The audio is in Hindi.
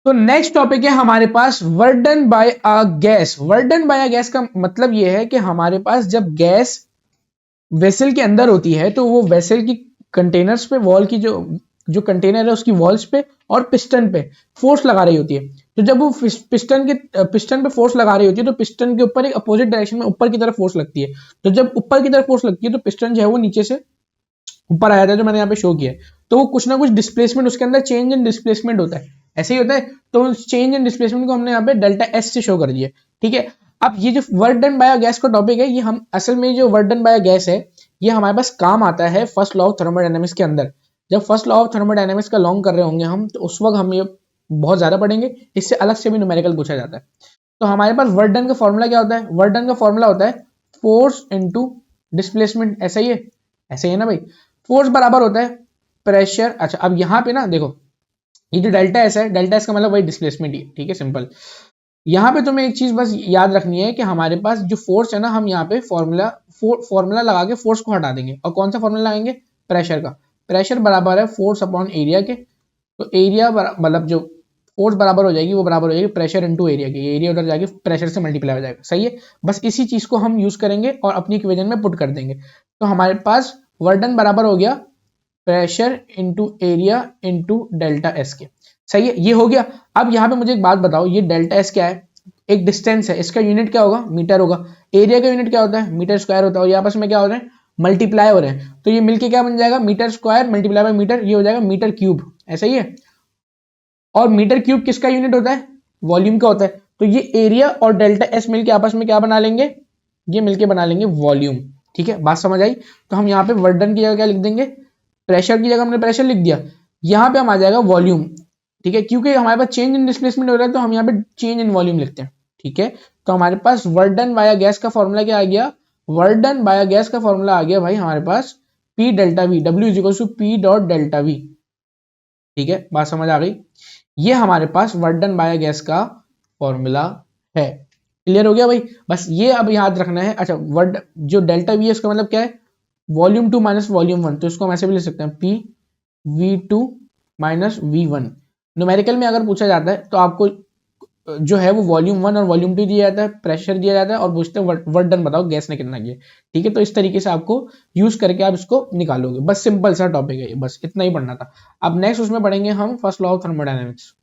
तो नेक्स्ट टॉपिक है हमारे पास work done by a gas. Work done by a gas का मतलब यह है कि हमारे पास जब गैस वेसल के अंदर होती है तो वो वेसल की कंटेनर्स पे, वॉल की जो जो कंटेनर है उसकी वॉल्स पे और पिस्टन पे फोर्स लगा रही होती है। तो जब वो पिस्टन पे फोर्स लगा रही होती है तो पिस्टन के ऊपर एक अपोजिट डायरेक्शन में ऊपर की तरफ फोर्स लगती है। तो जब ऊपर की तरफ फोर्स लगती है तो पिस्टन जो है वो नीचे से ऊपर आया था, जो मैंने यहाँ पे शो किया है। तो वो कुछ ना कुछ डिस्प्लेसमेंट उसके अंदर चेंज इन डिस्प्लेसमेंट होता है, ऐसे ही होता है। तो उस चेंज इन डिस्प्लेसमेंट को हमने यहाँ पे डेल्टा एस से शो कर दिया। ठीक है, अब ये जो वर्क डन बाय गैस का टॉपिक है, ये हम असल में जो वर्क डन बाय गैस है ये हमारे पास काम आता है फर्स्ट लॉ ऑफ थर्मोडायनेमिक्स के अंदर। जब फर्स्ट लॉ ऑफ थर्मोडायनेमिक्स का लॉन्ग कर रहे होंगे हम, तो उस वक्त हम ये बहुत ज्यादा पढ़ेंगे। इससे अलग से भी न्यूमेरिकल पूछा जाता है। तो हमारे पास वर्क डन का फॉर्मूला क्या होता है? वर्क डन का फॉर्मूला होता है फोर्स इनटू डिस्प्लेसमेंट। ऐसा ही है, ऐसे ही है ना भाई। फोर्स बराबर होता है प्रेशर। अच्छा, अब यहाँ पे ना देखो, ये जो डेल्टा एस है, डेल्टा एस का मतलब वही डिस्प्लेसमेंट ही है। ठीक है, सिंपल। यहाँ पे तुम्हें एक चीज बस याद रखनी है कि हमारे पास जो फोर्स है ना, हम यहाँ पे फॉर्मूला लगा के फोर्स को हटा देंगे। और कौन सा फॉर्मूला लगाएंगे? प्रेशर का। प्रेशर बराबर है फोर्स अपॉन एरिया के। तो एरिया मतलब जो फोर्स बराबर हो जाएगी वो बराबर हो जाएगी प्रेशर इनटू एरिया की। एरिया उधर जाके प्रेशर से मल्टीप्लाई हो जाएगा। सही है, बस इसी चीज को हम यूज करेंगे और अपनी इक्वेशन में पुट कर देंगे। तो हमारे पास वर्क डन बराबर हो गया pressure into area into delta S के। सही है, ये हो गया। अब यहाँ पे मुझे एक बात बताओ, ये डेल्टा एस क्या है? एक डिस्टेंस है, इसका यूनिट क्या होगा? मीटर होगा। एरिया का यूनिट क्या होता है? मीटर स्क्वायर होता है। और ये आपस में क्या हो रहे हैं? मल्टीप्लाई हो रहे हैं। तो ये मिलके क्या बन जाएगा? Metre square multiply by metre, ये हो जाएगा मीटर क्यूब। ऐसा ही है। और मीटर क्यूब किसका यूनिट होता है? वॉल्यूम का होता है। तो ये एरिया और डेल्टा एस मिलके आपस में क्या बना लेंगे? ये मिलके बना लेंगे वॉल्यूम। ठीक है, बात समझ आई? तो हम यहाँ पे वर्क डन की जगह क्या लिख देंगे? प्रेशर की जगह हमने प्रेशर लिख दिया, यहाँ पे हम आ जाएगा वॉल्यूम। ठीक है, क्योंकि हमारे पास चेंज इन डिस्प्लेसमेंट हो रहा है तो हम यहाँ पे चेंज इन वॉल्यूम लिखते हैं। ठीक है, तो हमारे पास वर्क डन बाय गैस का फॉर्मूला क्या आ गया? वर्क डन बाय गैस का फॉर्मूला आ गया भाई हमारे पास P delta V, W is equal to P dot delta V. ठीक है, बात समझ आ गई? ये हमारे पास वर्क डन बाय गैस का फॉर्मूला है। क्लियर हो गया भाई? बस ये अब याद रखना है। अच्छा, वर्ड जो डेल्टा वी है उसका मतलब क्या है? Volume two minus volume one. तो इसको हम ऐसे भी लिख सकते हैं, P V two minus V one. Numerical में अगर पूछा जाता है तो आपको जो है वो वॉल्यूम वन और वॉल्यूम टू दिया जाता है, प्रेशर दिया जाता है और पूछते हैं वर्क डन बताओ गैस ने कितना किया। ठीक है, तो इस तरीके से आपको यूज करके आप इसको निकालोगे। बस सिंपल सा टॉपिक है ये, बस इतना ही पढ़ना था। अब नेक्स्ट उसमें पढ़ेंगे हम फर्स्ट लॉ ऑफ थर्मोडायनेमिक्स।